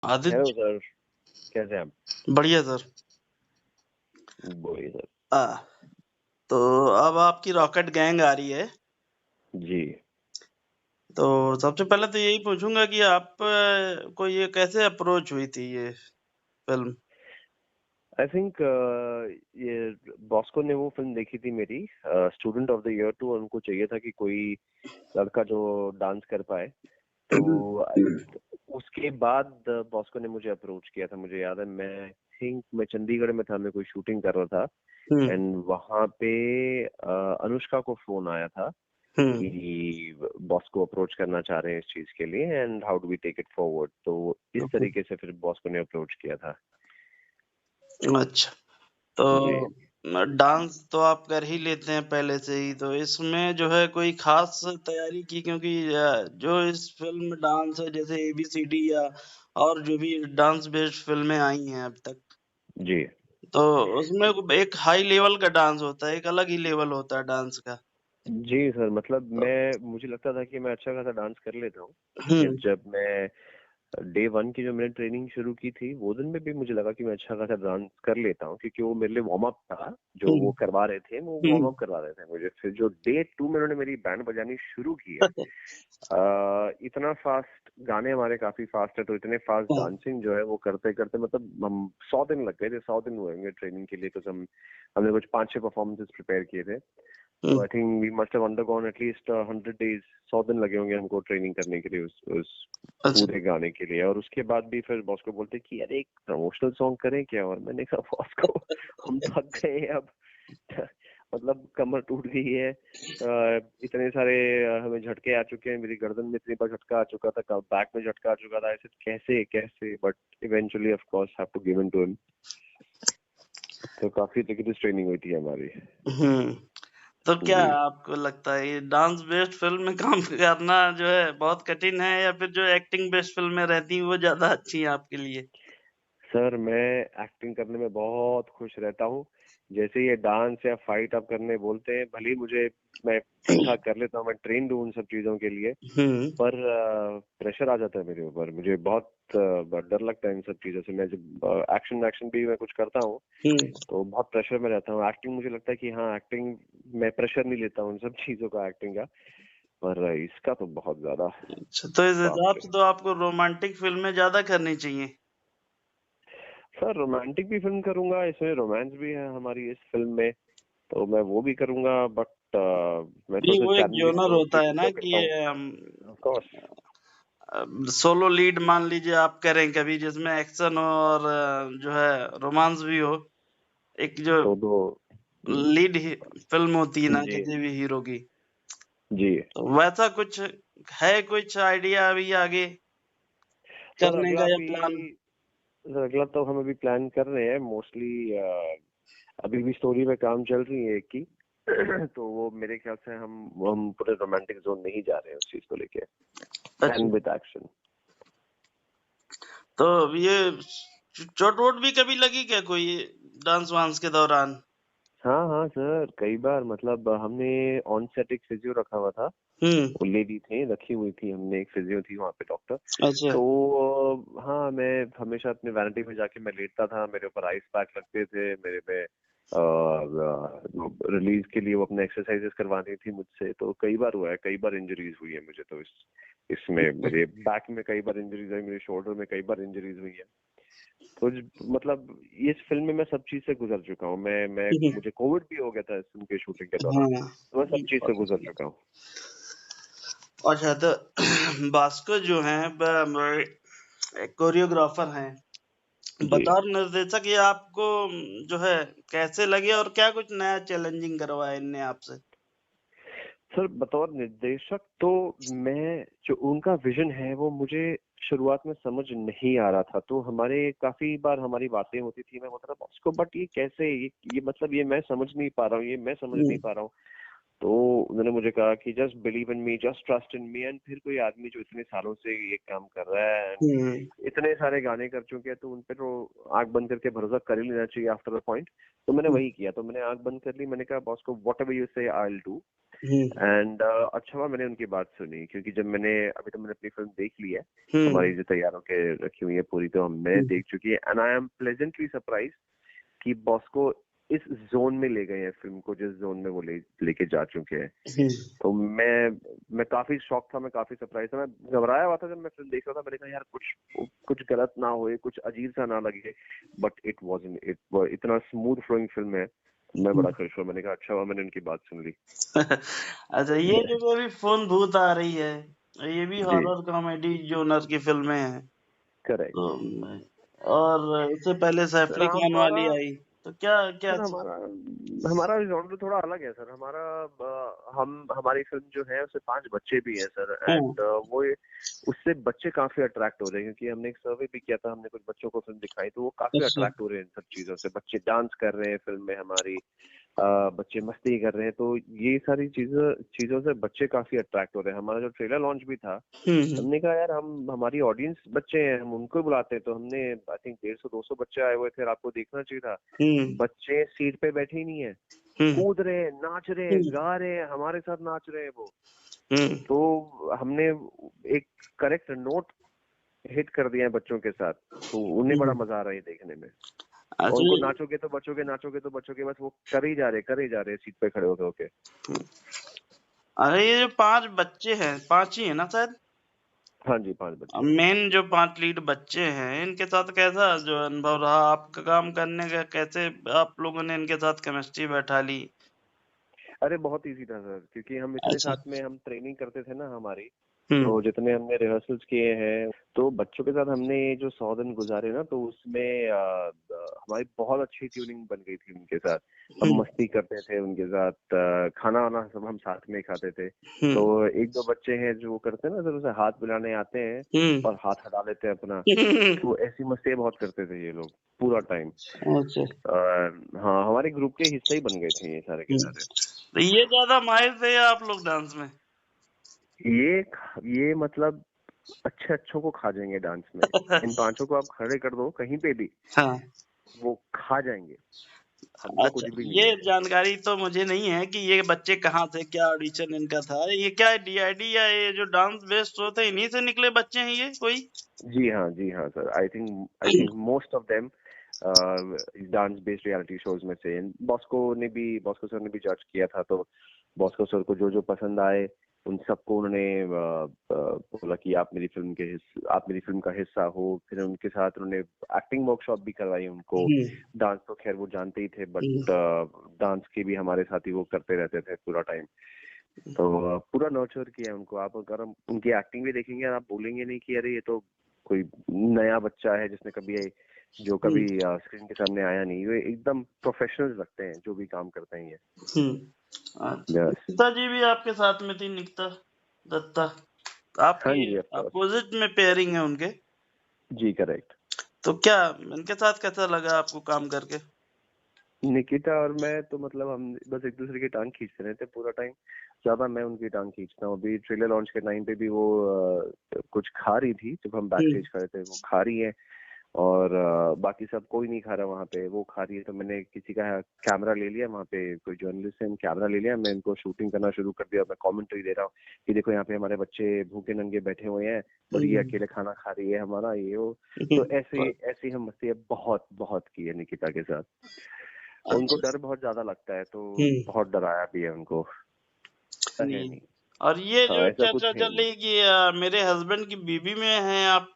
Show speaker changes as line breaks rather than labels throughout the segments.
Hello
Aditya.
Sir, कैसे हैं आप?
बढ़िया सर।
बोलिए सर।
आ, तो अब आपकी रॉकेट गैंग आ रही है।
जी।
तो सबसे पहले तो यही पूछूंगा कि आप को ये कैसे अप्रोच हुई थी ये फिल्म।
आई थिंक ये बॉस्को ने वो फिल्म देखी थी मेरी, स्टूडेंट ऑफ द ईयर 2, और उनको चाहिए था कि कोई लड़का जो डांस कर पाए। तो उसके बाद बॉस्को ने मुझे अप्रोच किया था। मुझे याद है, मैं थिंक मैं चंडीगढ़ में था, मैं कोई शूटिंग कर रहा था।
हम्म।
एंड वहां पे अनुष्का को फोन आया था
हम्म।
कि बॉस को अप्रोच करना चाह रहे हैं इस चीज के लिए, and how do we take it forward. तो इस तरीके से फिर बॉस को ने अप्रोच किया था।
अच्छा। तो
जी।
डांस तो आप कर ही लेते हैं पहले से ही, तो इसमें जो है कोई खास तैयारी की, क्योंकि जो इस फिल्म में डांस है जैसे एबीसीडी या और जो भी डांस बेस्ड फिल्में आई हैं अब तक,
जी।
तो उसमें एक हाई लेवल का डांस होता है, एक अलग ही लेवल होता है डांस का।
जी सर, मतलब मैं मुझे लगता था कि मैं अच्छा खासा डांस कर लेता हूँ। फिर
हम्म।
जब मैं डे वन की जो मैंने ट्रेनिंग शुरू की थी, वो दिन में भी मुझे लगा कि मैं अच्छा खासा डांस कर लेता हूँ, क्योंकि वो मेरे लिए वार्म अप था। जो वो
हम्म।
करवा रहे थे, वो वार्म
हम्म।
अप करवा रहे थे मुझे। फिर जो डे टू में उन्होंने मेरी बैंड बजानी शुरू की है, इतना फास्ट गाने हमारे काफी फास्ट है, तो इतने फास्ट डांसिंग जो है वो करते करते, मतलब हम 100 दिन लग गए थे। 100 दिन हुए होंगे ट्रेनिंग के लिए, तो हमने कुछ 5-6 परफॉर्मेंसेस प्रिपेयर किए थे। तो
hmm.
I think we must have undergone at least 100 days। 100 दिन लगे होंगे हमको ट्रेनिंग करने के लिए, उस
अच्छा।
पूरे गाने के लिए। और उसके बाद भी फिर बॉस को बोलते कि अरे एक प्रमोशनल सॉन्ग करें क्या, और मैंने कहा बॉस को हम थक गए हैं अब। मतलब कमर टूट गई है। इतने सारे हमें झटके आ चुके हैं, मेरी गर्दन में इतनी बार झटका आ चुका था, बैक में झटका आ चुका था, ऐसे कैसे कैसे। But eventually of course have to give in to him. तो काफी रिगिड ट्रेनिंग हुई थी हमारी।
हम्म। तो क्या
जी
आपको लगता है ये डांस बेस्ड फिल्म में काम करना जो है बहुत कठिन है, या फिर जो एक्टिंग बेस्ड फिल्में रहती हैं वो ज्यादा अच्छी हैं आपके लिए?
सर, मैं एक्टिंग करने में बहुत खुश रहता हूँ। जैसे ये डांस या फाइट आप करने बोलते हैं, भले ही मैं ठीक ठाक कर लेता हूँ, मैं ट्रेंड हूँ उन सब चीजों के लिए।
हम्म।
पर प्रेशर आ जाता है मेरे ऊपर, मुझे बहुत डर लगता है इन सब चीजों से। मैं जब एक्शन एक्शन भी मैं कुछ करता हूँ,
हम्म।
तो बहुत प्रेशर में रहता हूँ। एक्टिंग मुझे लगता है कि हाँ, एक्टिंग मैं प्रेशर नहीं लेता हूँ उन सब चीजों का, एक्टिंग का। पर इसका तो बहुत ज्यादा।
अच्छा, तो इस
बाप
हिसाब
रे।
से तो आपको रोमांटिक फिल्में ज्यादा करनी चाहिए।
सर, रोमांटिक भी फिल्म करूंगा, इसमें रोमांस भी है हमारी इस फिल्म में, तो मैं वो भी करूंगा। बट मैं
नहीं,
थोड़ा सा
वो एक
चैलेंजिंग
जोनर
जोन भी
होता है ना
प्रेफर
कि
करता हूँ। Of course.
सोलो लीड मान लीजिए आप करें कभी, जिसमें एक्शन हो और जो है रोमांस भी हो। एक जो
तो दो।
लीड फिल्म होती है ना
जी।
किसी भी हीरो की,
जी
तो वैसा कुछ है, कुछ आइडिया अभी आगे
सर,
करने का या प्लान?
अगला तो हम अभी प्लान कर रहे हैं मोस्टली। अभी भी स्टोरी पे काम चल रही है एक की। तो वो मेरे ख्याल से हम पूरे रोमांटिक जोन में ही जा रहे हैं उस चीज को लेके,
अच्छा।
And with action.
तो ये चोट वोट भी कभी लगी क्या कोई डांस वांस के दौरान?
हाँ हाँ सर, कई बार। मतलब हमने ऑन सेट एक फिजियो रखा हुआ था।
हम्म।
वो लेडी थी, रखी हुई थी हमने, एक फिजियो थी वहाँ पे, डॉक्टर।
अच्छा।
तो हाँ, मैं हमेशा अपने वैनिटी में जाके मैं लेटता था, मेरे ऊपर आइस पैक लगते थे, मेरे पे रिलीज के लिए वो अपने एक्सरसाइजेस करवानी थी मुझसे। तो कई बार हुआ है, कई बार इंजरीज हुई है मुझे। तो इसमें मेरे बैक में कई बार इंजरीज हुई, मेरे शोल्डर में कई बार इंजरीज हुई है। तो मतलब इस फिल्म में मैं सब चीज से गुजर चुका हूँ। मैं मुझे कोविड भी हो गया था इस फिल्म के शूटिंग के दौरान।
हाँ।
तो मैं सब चीज से गुजर चुका हूँ।
अच्छा, तो भास्कर जो है कोरियोग्राफर हैं,
जी
बतौर निर्देशक ये आपको जो है कैसे लगे, और क्या कुछ नया चैलेंजिंग करवाया इनने आपसे?
सर, बतौर निर्देशक तो मैं, जो उनका विजन है वो मुझे शुरुआत में समझ नहीं आ रहा था। तो हमारे काफी बार हमारी बातें होती थी, मैं बोलता था बॉस को, बट ये कैसे, ये मतलब ये मैं समझ नहीं पा रहा हूँ, ये मैं समझ नहीं
हम्म।
पा रहा हूँ। तो उन्होंने मुझे कहा कि just believe in me, just trust in me. And फिर कोई आदमी जो इतने सालों से ये काम कर रहा है and
हम्म,
इतने सारे गाने कर चुके हैं, तो उन पे तो आंख बंद करके भरोसा कर ही लेना चाहिए आफ्टर अ पॉइंट। तो मैंने वही किया, तो मैंने आंख बंद कर ली, मैंने कहा बॉस को व्हाट एवर यू से I will do.
Hmm,
and अच्छा हुआ मैंने उनकी बात सुनी, क्योंकि जब मैंने अभी तो मैंने अपनी फिल्म देख ली है,
हम्म,
हमारी जो तैयार होके रखी हुई है पूरी, तो मैंने
हम्म,
देख चुकी है। And I am pleasantly surprise कि बॉस को इस जोन में ले गए हैं फिल्म को, जिस जोन में वो लेके जा चुके हैं।
हम्म।
तो मैं काफी शॉक था, मैं काफी सरप्राइज था, मैं घबराया हुआ था जब मैं फिल्म देख रहा था। मैंने कहा यार कुछ गलत ना होए, कुछ अजीब सा ना लगे, बट इट वाजंट। इतना स्मूथ फ्लोइंग फिल्म है, मैं बड़ा खुश हुआ। मैंने कहा अच्छा हुआ मैंने उनकी बात सुन ली।
अच्छा, ये जो मेरी फोन भूत आ रही है, ये भी
जी,
हॉरर कॉमेडी जोनर की फिल्में हैं। तो
करेक्ट।
और इससे पहले सैफ
सर
अली खान
हमारा
वाली आई, तो क्या क्या
सर हमारा हमारा जॉनर थोड़ा अलग है सर। हमारा हम हमारी फिल्म जो है उससे 5 बच्चे भी हैं सर।
हम्म,
एंड वो उससे बच्चे काफी अट्रैक्ट हो रहे हैं, क्योंकि हमने एक सर्वे भी किया था, हमने कुछ बच्चों को फिल्म दिखाई, तो वो काफी
अच्छा,
अट्रैक्ट हो रहे हैं इन सब चीजों से। बच्चे डांस कर रहे हैं फिल्म में हमारी, बच्चे मस्ती कर रहे हैं, तो ये सारी चीजों चीजों से बच्चे काफी अट्रैक्ट हो रहे हैं। हमारा जो ट्रेलर लॉन्च भी था,
हम्म,
हमने कहा यार हम हमारी ऑडियंस बच्चे हैं, हम उनको बुलाते हैं। तो हमने आई थिंक 150-200 बच्चे आए हुए थे, और आपको देखना चाहिए था,
हम्म,
बच्चे सीट पे बैठे ही नहीं है,
हम्म,
कूद रहे हैं, नाच रहे हैं,
हम्म,
गा रहे हैं, हमारे साथ नाच रहे हैं वो।
हम्म,
तो हमने एक करेक्ट नोट हिट कर दिया है बच्चों के साथ, तो उन्हें बड़ा
हम्म।
मजा आ रहा है देखने में। और
अच्छा,
उनको नाचोगे तो बचोगे, नाचोगे तो बचोगे, बस वो कर ही जा रहे सीट पे खड़े होके होके।
अरे ये जो 5 बच्चे हैं, 5 ही है ना शायद?
हाँ जी, 5 बच्चे हैं।
मेन जो 5 लीड बच्चे हैं, इनके साथ कैसा जो अनुभव रहा आपका काम करने का? कैसे आप लोगों ने इनके साथ केमिस्ट्री बैठा ली?
अरे बहुत इजी था सर, क्योंकि हम इतने
अच्छा,
साथ में हम ट्रेनिंग करते थे ना हमारी,
हम्म,
तो जितने हमने रिहर्सल्स किए हैं, तो बच्चों के साथ हमने ये जो 100 दिन गुजारे ना, तो उसमें हमारी बहुत अच्छी ट्यूनिंग बन गई थी उनके साथ। हम
हम्म,
मस्ती करते थे उनके साथ, खाना वाना सब हम साथ में खाते थे। तो
हम्म,
एक दो बच्चे हैं जो करते हैं ना सर, उसे हाथ मिलाने आते हैं
हम्म,
और हाथ हटा लेते हैं अपना। तो ऐसी मस्ती बहुत करते थे ये लोग पूरा टाइम।
अच्छा,
हाँ, हमारे ग्रुप के हिस्से ही बन गए थे ये सारे के
हम्म।
सारे।
तो ये ज्यादा माहिर थे या आप लोग डांस में?
ये मतलब अच्छे अच्छों को खा जाएंगे डांस में। इन 5 को आप खड़े कर दो कहीं पे भी,
हाँ,
वो खा जाएंगे, ऐसा
अच्छा,
कुछ भी
ये
नहीं है।
जानकारी तो मुझे नहीं है कि ये बच्चे कहाँ थे, क्या ऑडिशन इनका था, ये क्या डीआईडी या ये जो डांस बेस्ड होते हैं इन्हीं से निकले बच्चे हैं ये कोई?
जी हाँ sir, I think most of them dance based reality shows में से। बॉस्को सर ने भी जज किया था, तो बॉस्को सर को जो जो पसंद आए उन सबको उन्होंने बोला कि आप मेरी फिल्म का हिस्सा हो। फिर उनके साथ उन्होंने एक्टिंग वर्कशॉप भी करवाई उनको।
हम्म,
डांस तो खैर वो जानते ही थे, बट
हम्म,
डांस की भी हमारे साथ ही वो करते रहते थे पूरा टाइम। तो पूरा नर्चर किया उनको। आप अगर हम उनकी एक्टिंग भी देखेंगे, आप बोलेंगे नहीं कि अरे ये तो कोई नया बच्चा है जिसने कभी
हम्म,
स्क्रीन के सामने आया नहीं। ये एकदम प्रोफेशनल्स लगते हैं जो भी काम करते हैं ये।
अच्छा,
यस।
निकिता जी भी आपके साथ में थी, निकिता दत्ता?
हाँ
आपकी
जी, ऑफ कोर्स।
अपोजिट में पेयरिंग है उनके।
जी, करेक्ट।
तो क्या इनके साथ कैसा लगा आपको काम करके?
निकिता और मैं तो मतलब हम बस एक दूसरे की टांग खींचते रहते पूरा टाइम। ज्यादा मैं उनकी टांग खींचता हूँ। अभी ट्रेलर लॉन्च के टाइम पे भी वो कुछ खा रही थी, जब हम बैक
हम्म,
स्टेज खड़े थे, वो खा रही है। और बाकी सब कोई नहीं खा रहा वहाँ पे, वो खा रही है। तो मैंने किसी का कैमरा ले लिया, वहाँ पे कोई जर्नलिस्ट है, कैमरा ले लिया, मैं इनको शूटिंग करना शुरू कर दिया। मैं कमेंट्री दे रहा हूँ कि देखो यहाँ पे हमारे बच्चे भूखे नंगे बैठे हुए हैं, और ये
हम्म,
अकेले खाना खा रही है हमारा, ये वो। तो ऐसे
हम्म,
ऐसी हम मस्ती बहुत बहुत की है निकिता के साथ। और उनको
अच्छा,
डर बहुत ज्यादा लगता है, तो
हम्म,
बहुत डराया भी है उनको। है
नहीं।
नहीं।
और ये
हाँ,
जो
ऐसा
चर्चा
कुछ है
चल
नहीं।
रही कि मेरे हस्बैंड की बीवी में हैं आप,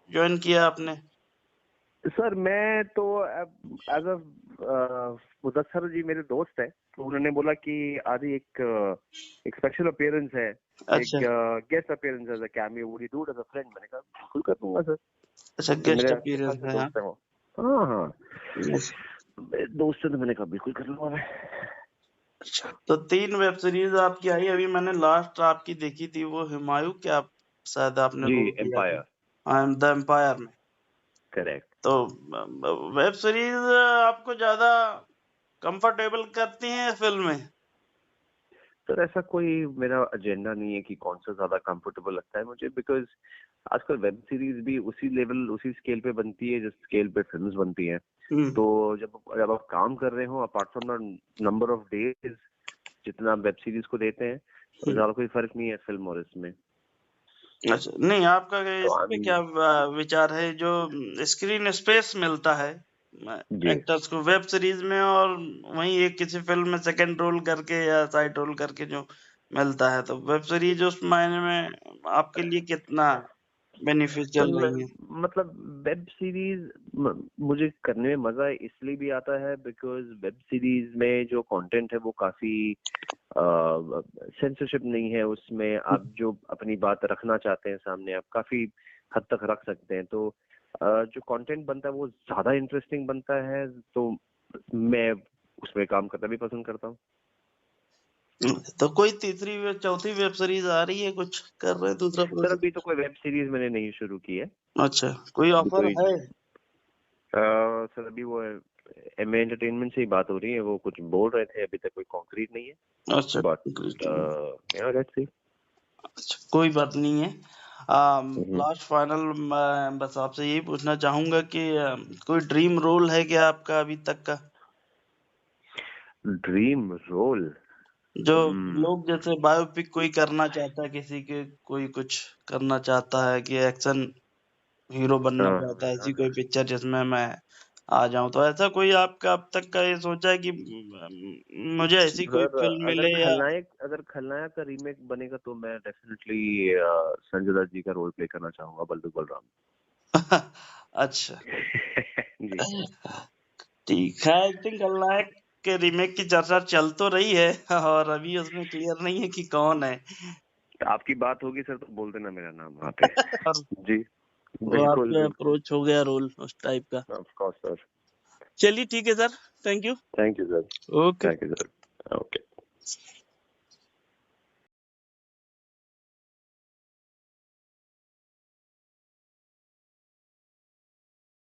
ज्वाइन किया आपने?
सर मैं तो एज अ मुदस्सर जी मेरे दोस्त है, तो उन्होंने बोला कि आदि एक स्पेशल अपीयरेंस है, एक
अच्छा,
guest appearance as a cameo, would you do it as a friend? मैंने कहा बिल्कुल कर दूंगा सर।
अच्छा,
तो
गेस्ट
मेरे अच्छे
अपीयरेंस
खासे
है हाँ।
दोस्त हैं वो। हाँ हाँ,
Yes।
मेरे दोस्त है, तो मैंने कहा बिल्कुल कर लूंगा मैं।
अच्छा, तो 3 वेब सीरीज आपकी आई अभी, मैंने लास्ट आपकी देखी थी वो हुमायूं, क्या शायद आपने
जी,
रोल किया था?
Empire.
I am the Empire में।
करेक्ट।
तो वेब सीरीज आपको ज्यादा कंफर्टेबल करती हैं या फिल्में?
सर ऐसा कोई मेरा एजेंडा नहीं है कि कौन सा ज्यादा कंफर्टेबल लगता है मुझे, बिकॉज आजकल वेब सीरीज भी उसी लेवल उसी स्केल पे बनती है जिस स्केल पे फिल्म्स बनती हैं। तो जब जब आप काम कर रहे हो, apart from the number of days जितना आप वेब सीरीज को देते हैं, तो ज्यादा कोई फर्क नहीं है फिल्म और इसमें।
अच्छा, नहीं आपका
तो
इस पे क्या विचार है, जो स्क्रीन स्पेस मिलता है
जी
एक्टर्स को वेब सीरीज में, और वहीं एक किसी फिल्म में सेकंड रोल करके या साइड रोल करके जो मिलता है, तो वेब सीरीज उस मायने में आपके लिए कितना बेनिफिशियल रही है?
मतलब वेब सीरीज मुझे करने में मजा इसलिए भी आता है बिकॉज वेब सीरीज में जो कंटेंट है वो काफी सेंसरशिप नहीं है उसमें। आप जो अपनी बात रखना चाहते हैं सामने, आप काफी हद तक रख सकते हैं। तो जो कंटेंट बनता है वो ज्यादा इंटरेस्टिंग बनता है, तो मैं उसमें काम करना भी पसंद करता हूँ।
तो कोई तीसरी चौथी वेब सीरीज आ रही है, कुछ कर रहे हैं दूसरा
सर
प्रोजेक्ट?
अभी तो कोई वेब सीरीज मैंने नहीं शुरू की है।
अच्छा, कोई
अभी
ऑफर
कोई
है?
सर अभी वो एम एंटरटेनमेंट से ही बात हो रही है, वो कुछ बोल रहे थे, अभी तक कोई कॉन्क्रीट नहीं है।
अच्छा,
बट लेट्स सी।
अच्छा, कोई बात नहीं है। लास्ट फाइनल मैं बस आपसे यही पूछना चाहूंगा कि कोई ड्रीम रोल है क्या आपका अभी तक का,
ड्रीम रोल?
जो लोग जैसे बायोपिक कोई करना चाहता है किसी के, कोई कुछ करना चाहता है कि एक्शन हीरो बनना
हाँ
चाहता है, ऐसी
हाँ
कोई पिक्चर जिसमें मैं आ जाऊं, तो ऐसा कोई आपका अब तक का ये सोचा है कि मुझे ऐसी कोई
सर,
फिल्म मिले या
अगर खलनायक का रीमेक बनेगा तो मैं डेफिनेटली संजय दत्त जी का रोल प्ले करना चाहूंगा, बल्लू बलराम।
अच्छा,
जी।
ठीक है। आई थिंक खलनायक के रीमेक की चर्चा चल तो रही है, और अभी उसमें क्लियर नहीं है कि कौन है।
तो आपकी बात होगी सर तो बोल देना मेरा नाम वहाँ पे।
और
जी
वो
बिल्कुल
आपके
बिल्कुल।
अप्रोच हो गया रोल उस टाइप का।
Of course sir.
चलिए ठीक है sir, thank you.
Thank you sir.
Okay.
Thank you sir. Okay.